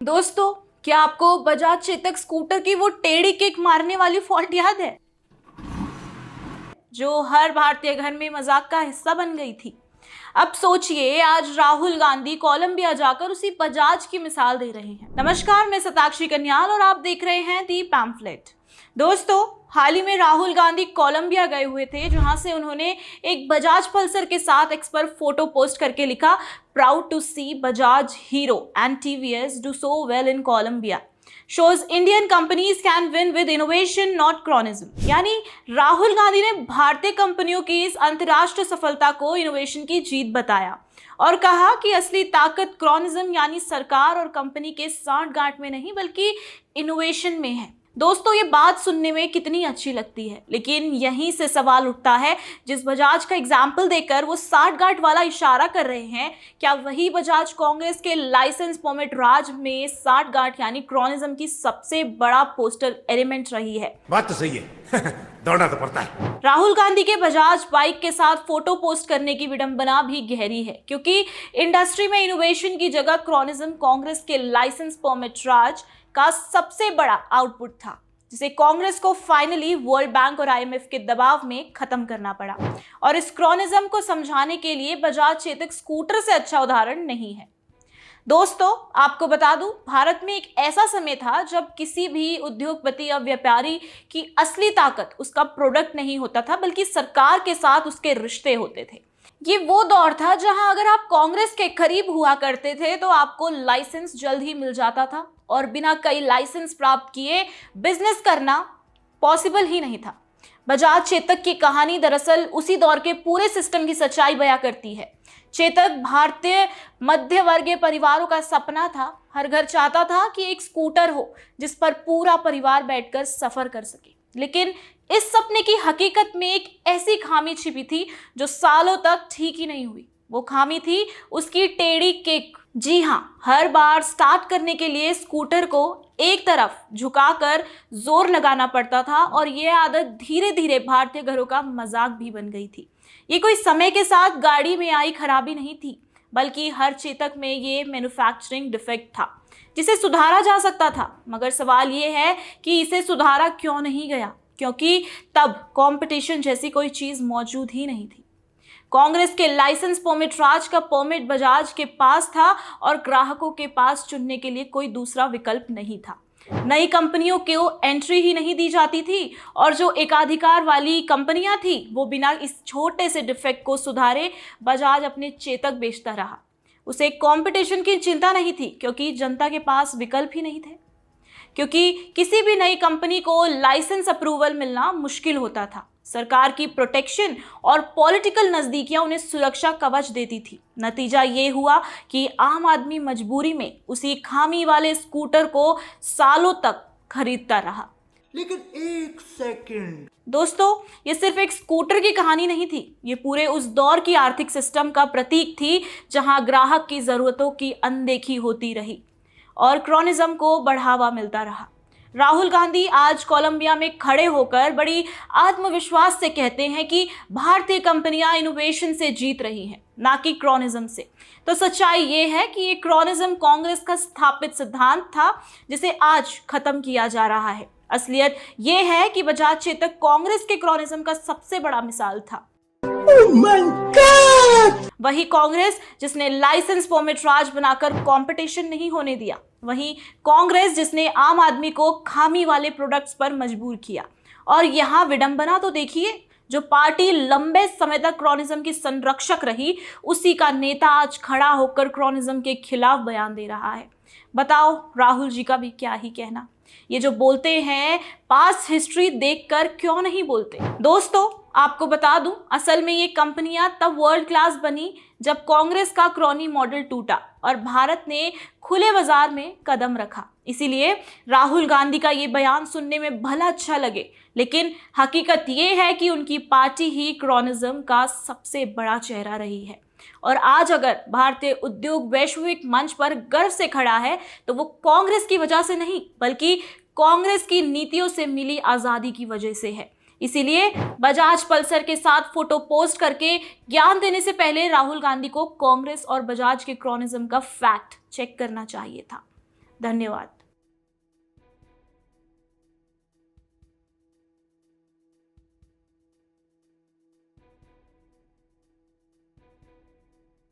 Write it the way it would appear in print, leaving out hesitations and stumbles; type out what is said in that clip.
दोस्तों, क्या आपको बजाज चेतक स्कूटर की वो टेढ़ी किक मारने वाली फॉल्ट याद है जो हर भारतीय घर में मजाक का हिस्सा बन गई थी? अब सोचिए, आज राहुल गांधी कोलंबिया जाकर उसी बजाज की मिसाल दे रहे हैं। नमस्कार, मैं सताक्षी कन्याल और आप देख रहे हैं दी पैम्फलेट। दोस्तों, हाल ही में राहुल गांधी कोलंबिया गए हुए थे, जहां से उन्होंने एक बजाज पल्सर के साथ एक्स पर फोटो पोस्ट करके लिखा, proud to see Bajaj Hero and TVS do so well in Colombia, shows Indian companies can win with innovation not cronyism। यानी राहुल गांधी ने भारतीय कंपनियों की इस अंतर्राष्ट्रीय सफलता को इनोवेशन की जीत बताया और कहा कि असली ताकत क्रॉनिज्म यानी सरकार और कंपनी के सांठगांठ में नहीं बल्कि इनोवेशन में है। दोस्तों, ये बात सुनने में कितनी अच्छी लगती है, लेकिन यहीं से सवाल उठता है, जिस बजाज का एग्जाम्पल देकर वो सांठगांठ वाला इशारा कर रहे हैं, क्या वही बजाज कांग्रेस के लाइसेंस परमिट राज में सांठगांठ यानी क्रॉनिज्म की सबसे बड़ा पोस्टर एलिमेंट रही है? बात तो सही है। दौड़ना तो पड़ता है। राहुल गांधी के बजाज बाइक के साथ फोटो पोस्ट करने की विडंबना भी गहरी है, क्योंकि इंडस्ट्री में इनोवेशन की जगह क्रॉनिज्म कांग्रेस के लाइसेंस परमिट राज का सबसे बड़ा आउटपुट था, जिसे कांग्रेस को फाइनली वर्ल्ड बैंक और आईएमएफ के दबाव में खत्म करना पड़ा। और इस क्रॉनिज्म को समझाने के लिए बजाज चेतक स्कूटर से अच्छा उदाहरण नहीं है। दोस्तों, आपको बता दूं, भारत में एक ऐसा समय था जब किसी भी उद्योगपति या व्यापारी की असली ताकत उसका प्रोडक्ट नहीं होता था, बल्कि सरकार के साथ उसके रिश्ते होते थे। ये वो दौर था जहां अगर आप कांग्रेस के करीब हुआ करते थे तो आपको लाइसेंस जल्द ही मिल जाता था और बिना कई लाइसेंस प्राप्त किए बिजनेस करना पॉसिबल ही नहीं था। बजाज चेतक की कहानी दरअसल उसी दौर के पूरे सिस्टम की सच्चाई बयां करती है। चेतक भारतीय मध्य वर्गीय परिवारों का सपना था। हर घर चाहता था कि एक स्कूटर हो जिस पर पूरा परिवार बैठकर सफर कर सके, लेकिन इस सपने की हकीकत में एक ऐसी खामी छिपी थी जो सालों तक ठीक ही नहीं हुई। वो खामी थी उसकी टेढ़ी किक। जी हाँ, हर बार स्टार्ट करने के लिए स्कूटर को एक तरफ झुकाकर जोर लगाना पड़ता था और ये आदत धीरे धीरे भारतीय घरों का मजाक भी बन गई थी। ये कोई समय के साथ गाड़ी में आई खराबी नहीं थी, बल्कि हर चेतक में ये मैन्युफैक्चरिंग डिफेक्ट था जिसे सुधारा जा सकता था। मगर सवाल ये है कि इसे सुधारा क्यों नहीं गया, क्योंकि तब कंपटीशन जैसी कोई चीज मौजूद ही नहीं थी। कांग्रेस के लाइसेंस परमिट राज का परमिट बजाज के पास था और ग्राहकों के पास चुनने के लिए कोई दूसरा विकल्प नहीं था। नई कंपनियों को एंट्री ही नहीं दी जाती थी और जो एकाधिकार वाली कंपनियां थी वो बिना इस छोटे से डिफेक्ट को सुधारे बजाज अपने चेतक बेचता रहा। उसे कंपटीशन की चिंता नहीं थी, क्योंकि जनता के पास विकल्प ही नहीं थे। क्योंकि किसी भी नई कंपनी को लाइसेंस अप्रूवल मिलना मुश्किल होता था। सरकार की प्रोटेक्शन और पॉलिटिकल नजदीकियां उन्हें सुरक्षा कवच देती थी। नतीजा ये हुआ कि आम आदमी मजबूरी में उसी खामी वाले स्कूटर को सालों तक खरीदता रहा। लेकिन एक सेकंड दोस्तों, ये सिर्फ एक स्कूटर की कहानी नहीं थी, ये पूरे उस दौर की आर्थिक सिस्टम का प्रतीक थी जहां ग्राहक की जरूरतों की अनदेखी होती रही और क्रॉनिज्म को बढ़ावा मिलता रहा। राहुल गांधी आज कोलंबिया में खड़े होकर बड़ी आत्मविश्वास से कहते हैं कि भारतीय कंपनियां इनोवेशन से जीत रही हैं, ना कि क्रॉनिज्म से। तो सच्चाई ये है कि ये क्रॉनिज्म कांग्रेस का स्थापित सिद्धांत था जिसे आज खत्म किया जा रहा है। असलियत ये है कि बजाज चेतक कांग्रेस के क्रॉनिज्म का सबसे बड़ा मिसाल था। Oh my God! वही कांग्रेस जिसने लाइसेंस परमिट राज बनाकर कंपटीशन नहीं होने दिया, वही कांग्रेस जिसने आम आदमी को खामी वाले प्रोडक्ट्स पर मजबूर किया। और यहाँ विडंबना तो देखिए, जो पार्टी लंबे समय तक क्रॉनिज्म की संरक्षक रही, उसी का नेता आज खड़ा होकर क्रॉनिज्म के खिलाफ बयान दे रहा है। बताओ, राहुल जी का भी क्या ही कहना। ये जो बोलते हैं पास्ट हिस्ट्री देखकर क्यों नहीं बोलते। दोस्तों, आपको बता दूं, असल में ये कंपनियां तब वर्ल्ड क्लास बनी जब कांग्रेस का क्रॉनी मॉडल टूटा और भारत ने खुले बाजार में कदम रखा। इसीलिए राहुल गांधी का ये बयान सुनने में भला अच्छा लगे, लेकिन हकीकत ये है कि उनकी पार्टी ही क्रॉनिज्म का सबसे बड़ा चेहरा रही है। और आज अगर भारतीय उद्योग वैश्विक मंच पर गर्व से खड़ा है तो वो कांग्रेस की वजह से नहीं, बल्कि कांग्रेस की नीतियों से मिली आजादी की वजह से है। इसीलिए बजाज पल्सर के साथ फोटो पोस्ट करके ज्ञान देने से पहले राहुल गांधी को कांग्रेस और बजाज के क्रॉनिज्म का फैक्ट चेक करना चाहिए था। धन्यवाद।